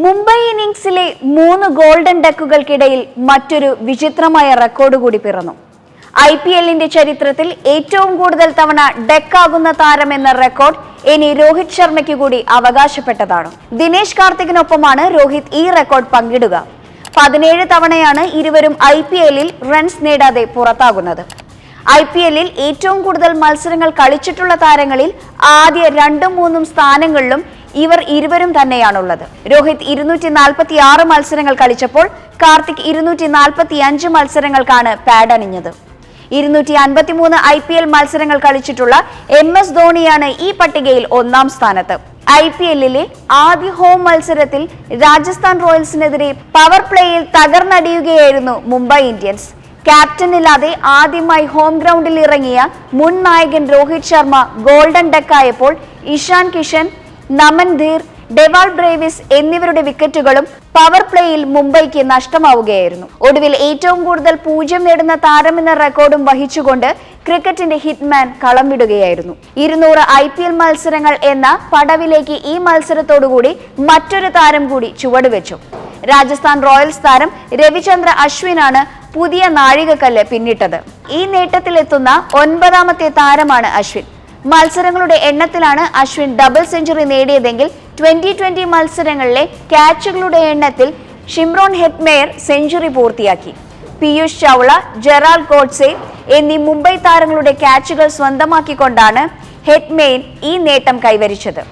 Mumbai ഇന്നിംഗ്സിലെ 3 golden ഡക്കുകൾക്കിടയിൽ മറ്റൊരു വിചിത്രമായ record കൂടി പിറന്നു. IPLന്റെ ചരിത്രത്തിൽ ഏറ്റവും കൂടുതൽ തവണ ഡെക്കാകുന്ന താരമെന്ന റെക്കോർഡ് ഇനി രോഹിത് ശർമ്മയ്ക്ക് കൂടി അവകാശപ്പെട്ടതാണ്. ദിനേശ് കാർത്തികിനൊപ്പമാണ് രോഹിത് ഈ റെക്കോർഡ് പങ്കിടുക. 17 തവണയാണ് ഇരുവരും IPLൽ റൺസ് നേടാതെ പുറത്താകുന്നത്. IPLൽ ഏറ്റവും കൂടുതൽ മത്സരങ്ങൾ കളിച്ചിട്ടുള്ള താരങ്ങളിൽ ആദ്യ 2-3 സ്ഥാനങ്ങളിലും ഇവർ ഇരുവരും തന്നെയാണുള്ളത്. രോഹിത് 246 മത്സരങ്ങൾ കളിച്ചപ്പോൾ കാർത്തിക് 245 മത്സരങ്ങൾക്കാണ് പാഡ് അണിഞ്ഞത്. 253 IPL മത്സരങ്ങൾ കളിച്ചിട്ടുള്ള MS ധോണിയാണ് ഈ പട്ടികയിൽ 1-ാം സ്ഥാനത്ത്. IPLലെ ആദ്യ ഹോം മത്സരത്തിൽ രാജസ്ഥാൻ റോയൽസിനെതിരെ പവർ പ്ലേയിൽ തകർന്നടിയുകയായിരുന്നു മുംബൈ ഇന്ത്യൻസ്. ക്യാപ്റ്റനില്ലാതെ ആദ്യമായി ഹോം ഗ്രൗണ്ടിൽ ഇറങ്ങിയ മുൻ നായകൻ രോഹിത് ശർമ്മ ഗോൾഡൻ ഡെക്കായപ്പോൾ ഇഷാൻ കിഷൻ, നമൻ ധീർ, ഡെവാൾ ബ്രേവിസ് എന്നിവരുടെ വിക്കറ്റുകളും പവർ പ്ലേയിൽ മുംബൈക്ക് നഷ്ടമാവുകയായിരുന്നു. ഒടുവിൽ ഏറ്റവും കൂടുതൽ 0 നേടുന്ന താരമെന്ന റെക്കോർഡും വഹിച്ചുകൊണ്ട് ക്രിക്കറ്റിന്റെ ഹിറ്റ്മാൻ കളം വിടുകയായിരുന്നു. 200 IPL മത്സരങ്ങൾ എന്ന പടവിലേക്ക് ഈ മത്സരത്തോടുകൂടി മറ്റൊരു താരം കൂടി ചുവടുവെച്ചു. രാജസ്ഥാൻ റോയൽസ് താരം രവിചന്ദ്ര അശ്വിനാണ് പുതിയ നാഴികക്കല്ല് പിന്നിട്ടത്. ഈ നേട്ടത്തിലെത്തുന്ന 9ാമത്തെ താരമാണ് അശ്വിൻ. മത്സരങ്ങളുടെ എണ്ണത്തിലാണ് അശ്വിൻ ഡബിൾ സെഞ്ചുറി നേടിയതെങ്കിൽ 2020 മത്സരങ്ങളിലെ ക്യാച്ചുകളുടെ എണ്ണത്തിൽ ഷിംറോൺ ഹെറ്റ്മെയർ സെഞ്ചുറി പൂർത്തിയാക്കി. പീയൂഷ് ചൗള, ജെറാൾഡ് ഗോഡ്സെ എന്നീ മുംബൈ താരങ്ങളുടെ ക്യാച്ചുകൾ സ്വന്തമാക്കിക്കൊണ്ടാണ് ഹെറ്റ്മെയർ ഈ നേട്ടം കൈവരിച്ചത്.